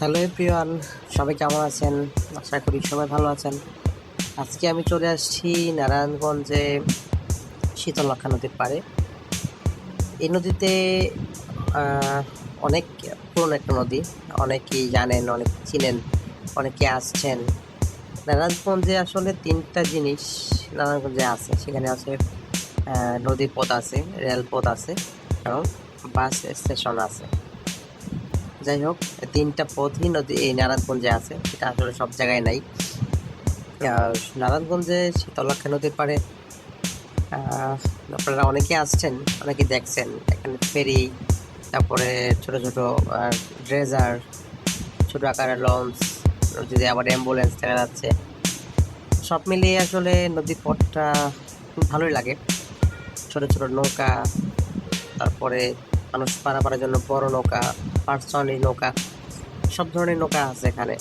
Hello everyone, সবাই কেমন আছেন? আশা করি সবাই ভালো আছেন। আজকে আমি চলে আসছি নারায়ণগঞ্জে শীতলক্ষ্যা নদীর পাড়ে। এই নদীতে অনেক পুরনো একটা নদী, অনেকেই জানেন, অনেকে চিনেন, অনেকে আসছেন। নারায়ণগঞ্জে আসলে তিনটা জিনিস নারায়ণগঞ্জে আছে। সেখানে আছে নদী পথ আছে, রেলপথ আছে এবং বাস স্টেশন আছে। যাই হোক, তিনটা পথই নদী এই নারায়ণগঞ্জে আছে, এটা আসলে সব জায়গায় নাই। নারায়ণগঞ্জে শীতলক্ষ্যা নদীর পাড়ে আপনারা অনেকে আসছেন, অনেকে দেখছেন এখানে ফেরি, তারপরে ছোট ছোট ড্রেজার, ছোট আকারের লঞ্চ, যদি আবার অ্যাম্বুলেন্স দেখা যাচ্ছে। সব মিলিয়ে আসলে নদীর পথটা খুব ভালোই লাগে। ছোট ছোট নৌকা, তারপরে মানুষ পারাপারের জন্য বড় নৌকা, পার্সোনালি নৌকা, সব ধরনের নৌকা আছে এখানে।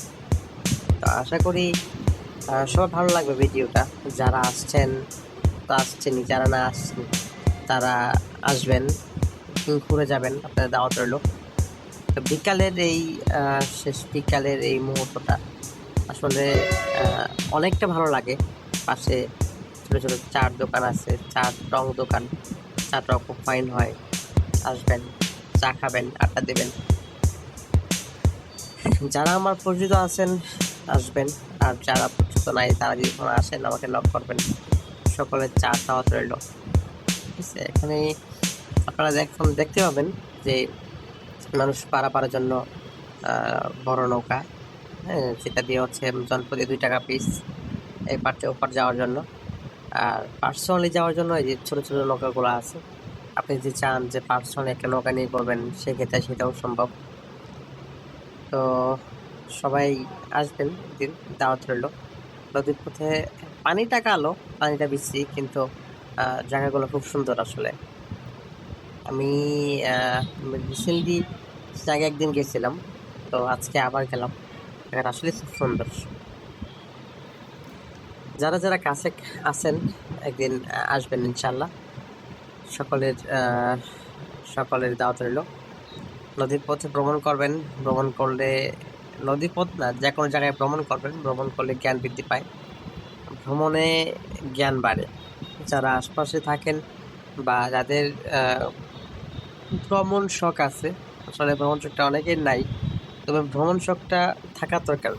তো আশা করি সবার ভালো লাগবে ভিডিওটা। যারা আসছেন তো আসছেনই, যারা না আসছেন তারা আসবেন, ঘুরে যাবেন, আপনাদের দাওয়াত রইল। তো বিকালের এই শেষ বিকালের এই মুহূর্তটা আসলে অনেকটা ভালো লাগে। পাশে ছোট ছোট চার দোকান আছে, চার টং দোকান, চাটাও খুব ফাইন হয়। আসবেন, চা খাবেন, আড্ডা দেবেন। যারা আমার পরিচিত আছেন আসবেন, আর যারা পরিচিত নাই তারা যদি কোনো আসেন আমাকে নক করবেন। সকলের চা দাওয়াত রইল। ঠিক আছে, এখানে আপনারা দেখতে পাবেন যে মানুষ পারাপারের জন্য বড় নৌকা, হ্যাঁ, যেটা দিয়ে হচ্ছে জনপ্রতি 2 টাকা পিস এই পার থেকে ওপার যাওয়ার জন্য। আর পার্সোনালি যাওয়ার জন্য এই যে ছোট ছোট নৌকাগুলো আছে। আপনি যদি চান যে পার্সোনালি একটা নৌকা নিয়ে করবেন, সেক্ষেত্রে সেটাও সম্ভব। তো সবাই আসবেন, একদিন দাওয়াত রইল। নদীর পথে পানিটা কালো, পানিটা বিশ্রী, কিন্তু জায়গাগুলো খুব সুন্দর আসলে। আমি রিসেন্টলি আগে একদিন গেছিলাম, তো আজকে আবার গেলাম। জায়গাটা আসলে খুব সুন্দর। যারা যারা কাছে আছেন একদিন আসবেন ইনশাল্লাহ। সকলের সকলের দাওয়াত রইল। নদীর পথে ভ্রমণ করবেন, ভ্রমণ করলে নদীর পথ না, যে কোনো জায়গায় ভ্রমণ করবেন, ভ্রমণ করলে জ্ঞান বৃদ্ধি পায়, ভ্রমণে জ্ঞান বাড়ে। যারা আশপাশে থাকেন বা যাদের ভ্রমণ শখ আছে, আসলে ভ্রমণ শখটা অনেকের নাই, তবে ভ্রমণ শখটা থাকা দরকার।